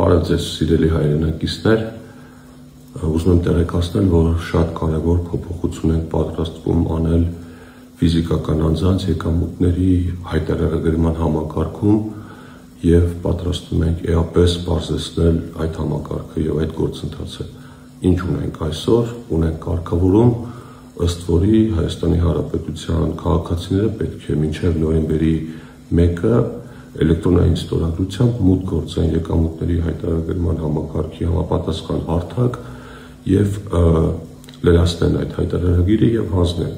Բարև ձեզ սիրելի հայրենակիցներ, ուզում եմ տեղեկացնել, որ շատ կարևոր փոփոխություն ենք պատրաստվում անել ֆիզիկական անձանց եկամուտների հայտարարագրման համակարգում եւ պատրաստվում ենք էապես բարձրացնել այդ համակարգը եւ այդ գործընթացը։ Ինչ ունենք այսօր, ունենք կարգավորում, ըստ որի Հայաստանի Հանրապետության քաղաքացիները պետք է մինչեւ նոյեմբերի 1-ը էլեկտրոնային ստորագրությամբ մուտք գործեն եկամուտների հայտարարագրման համակարգի համապատասխան հարթակ եւ լրացնեն այդ հայտարարագիրը եւ հանձնեն։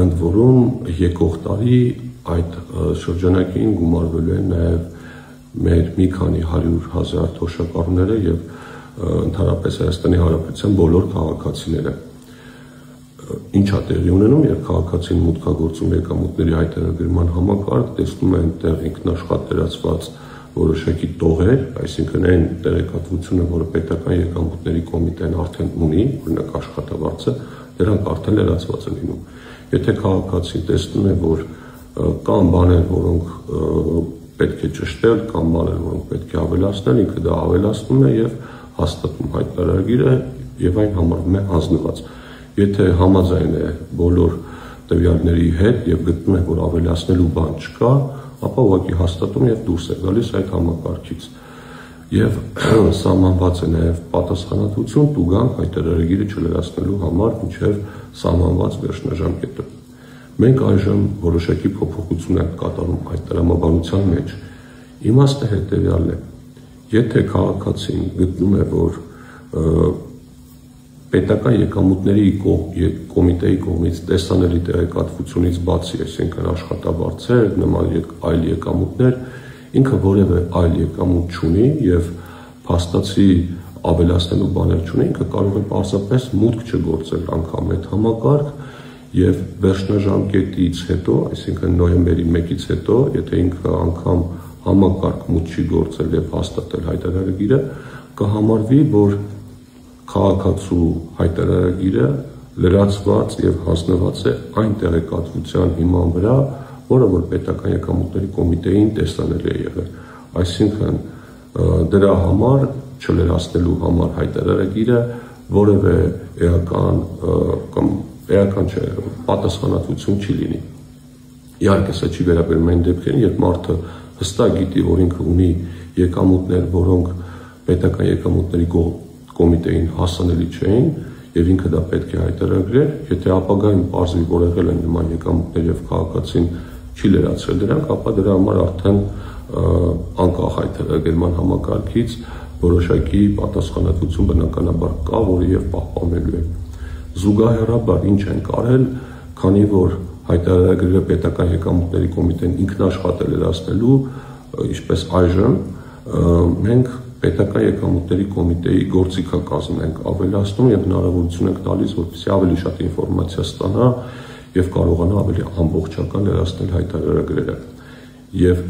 Ընդ որում եկող տարի այդ շրջանակին գումարվելու են նաեւ մեր մի քանի 100,000 թոշակառուները եւ ընդհանրապես Հայաստանի Հանրապետության բոլոր քաղաքացիները։ Ինչա տեղի ունենում, երբ քաղաքացին մուտքագործում եկամուտների հայտարարագրման համակարգ, տեսնում է այնտեղ ինքնաշխատ լրացված որոշակի տողեր, այսինքն այն տեղեկատվությունը, որը պետական եկամուտների կոմիտեն արդեն ունի, օրինակ աշխատավարձը, դրանք արդեն լրացված են լինում։ Եթե քաղաքացին տեսնում է, որ կան բաներ, որոնք պետք է ճշտել, կան բաներ, որոնք պետք է ավելացնել, ինքը դա ավելացնում է եւ հաստատում հայտարարագիրը եւ այն համարվում է հանձնված։ Եթե համաձայն է բոլոր տվյալների հետ եւ գտնում է, որ ավելացնելու բան չկա, ապա ուղղակի հաստատում եւ դուրս է գալիս այդ համակարգից։ Եվ սահմանված է նաեւ պատասխանատվություն տուգանք հայտարարագիրը չլրացնելու համար մինչեւ սահմանված վերջնաժամկետը։ Մենք այժմ որոշակի փոփոխություն ենք կատարում այդ տրամաբանության մեջ։ Իմաստը հետեւյալն է. եթե քաղաքացին գտնում է, որ պետական եկամուտների կոմիտեի կողմից տեսանելի տեղեկատվությունից բացի, այսինքն աշխատավարձեր, նման այլ եկամուտներ, ինքը որևէ այլ եկամուտ չունի եւ փաստացի ավելացնելու բաներ չունի, ինքը կարող է պարզապես մուտք չգործել անգամ այդ համակարգ եւ վերջնաժամկետից հետո, այսինքն նոյեմբերի 1-ից հետո, եթե ինքը անգամ համակարգ մուտք չի գործել եւ հաստատել հայտարարագիրը, կհամարվի, որ քաղաքացու հայտարարագիրը լրացված եւ հանձնված է այն տեղեկատվության հիման վրա, որը որ պետական եկամուտների կոմիտեին տեսանելի է եղել։ Այսինքն դրա համար չլրացնելու համար հայտարարագիրը որևէ էական չէ, պատասխանատվություն չի լինի։ Իհարկե, սա չի վերաբերում այն դեպքերին, երբ մարդը հստակ գիտի, որ ինքը ունի եկամուտներ, որոնք պետական եկամուտների կոմիտեին հասանելի չէին եւ ինքը դա պետք է հայտարարեր, եթե ապագայում պարզվի, որ եղել են նման եկամուտներ եւ քաղաքացին չի լրացրել դրանք, ապա դրա համար արդեն անկախ հայտարարման համակարգից որոշակի պատասխանատվություն բնականաբար կա, որը եւ պահպանելու է։ Զուգահեռաբար ինչ են կարել, քանի որ հայտարարագրերը պետական եկամուտների կոմիտեն ինքնաշխատ է լրացնելու, ինչպես այժմ մենք պետական եկամուտների կոմիտեի գործիքակազմն ենք ավելացնում եւ հնարավորություն ենք տալիս, որպեսզի ավելի շատ ինֆորմացիա ստանա եւ կարողանա ավելի ամբողջական լրացնել հայտարարագրերը։ Եվ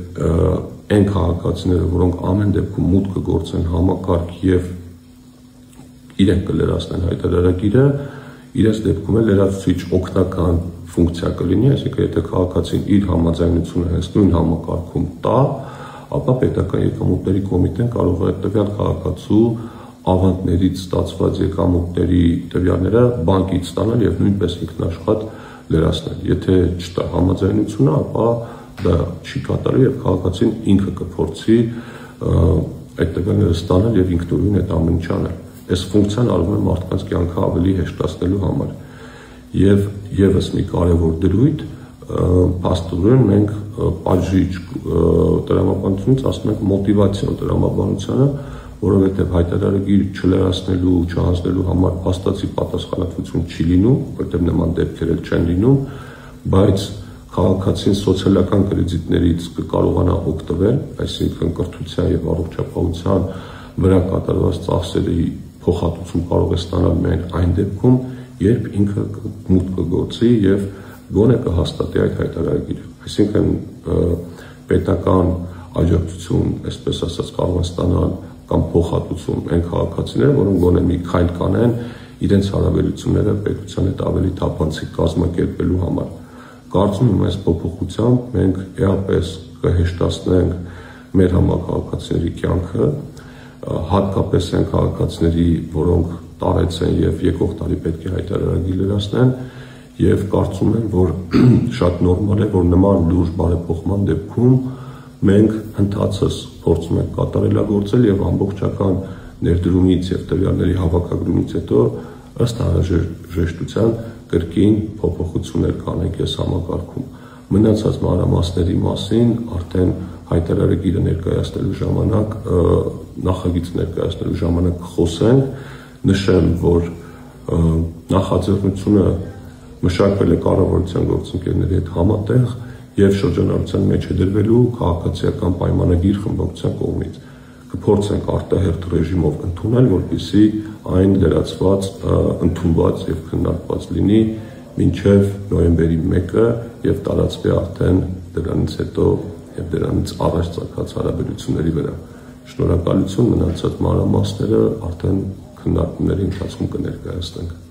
այն քաղաքացիները, որոնք ամեն դեպքում մուտք կգործեն համակարգ եւ իրենք կլրացնեն հայտարարագիրը, իրենց դեպքում էլ լրացուցիչ օգնական ֆունկցիա կլինի, այսինքն եթե քաղաքացին իր համաձայնությունը հենց նույն համակարգում տա, ապա պետական եկամուտների կոմիտեն կարող է տվյալ քաղաքացու ավանդներից ստացված եկամուտների տվյալները բանկից ստանալ եւ նույնպես ինքնաշխատ լրացնել։ Եթե չտա համաձայնությունը, ապա դա չի կատարվի եւ քաղաքացին ինքը կփորձի այդ տվյալները ստանալ եւ ինքնուրույն այդ ամեն ինչ անել։ Այս ֆունկցիան արվում է մարդկանց կյանքը ավելի հեշտացնելու համար։ Եվ եւս մի կարևոր դրույթ, փաստորեն մենք պատժիչ տրամաբանությունից ասում ենք մոտիվացիոն տրամաբանությանը, որովհետև հայտարարագիր չլրացնելու, չհանձնելու համար փաստացի պատասխանատվություն չի լինում, որտեղ նման դեպքեր էլ չեն լինում, բայց քաղաքացին սոցիալական կրեդիտներից կկարողանա օգտվել, այսինքն կրթության եւ առողջապահության վրա կատարված ծախսերի փոխհատուցում կարող է ստանալ միայն այն դեպքում, երբ ինքը մուտք կգործի եւ գոնե կհաստատի այդ հայտարարագիրը։ Այսինքն պետական աջակցություն, այսպես ասած, կարող են ստանալ կամ փոխհատուցում այն քաղաքացիները, որոնք գոնե մի քայլ կանեն իրենց հարաբերությունները պետության հետ ավելի թափանցիկ կազմակերպելու համար։ Կարծում եմ այս փոփոխությամբ մենք էապես կհեշտացնենք մեր համակարգացիների կյանքը հատկապես այն քաղաքացիների, որոնք տարեց են եւ եկող տարի պետք է հայտարարագիր լրացնեն, եւ կարծում եմ, որ շատ նորմալ է, որ նման լուրջ բարեփոխման դեպքում մենք ընթացս փորձում ենք կատարելագործել եւ ամբողջական ներդրումից եւ տվյալների հավաքագրումից հետո ըստ անհրաժեշտության կրկին փոփոխություններ կանենք այս համակարգում։ Մնացած մանրամասների մասին արդեն հայտարարագիրը ներկայացնելու ժամանակ, նախագիծը ներկայացնելու ժամանակ կխոսենք, նշեմ, որ նախաձեռնությունը մշակվել է կառավարության գործընկերների հետ համատեղ եւ շրջանառության մեջ է դրվելու քաղաքացիական պայմանագիր խմբակցության կողմից։ Կփորձենք արտահերթ ռեժիմով ընդունել, որպեսզի այն լրացված, ընդունված եւ քննարկված լինի մինչեւ նոյեմբերի 1-ը եւ տարածվի արդեն դրանից հետո եւ դրանից առաջ ցակած հարաբերությունների վրա։ Շնորհակալություն, մնացած մանրամասները արդեն քննարկումների ընթացքում կներկայացնենք։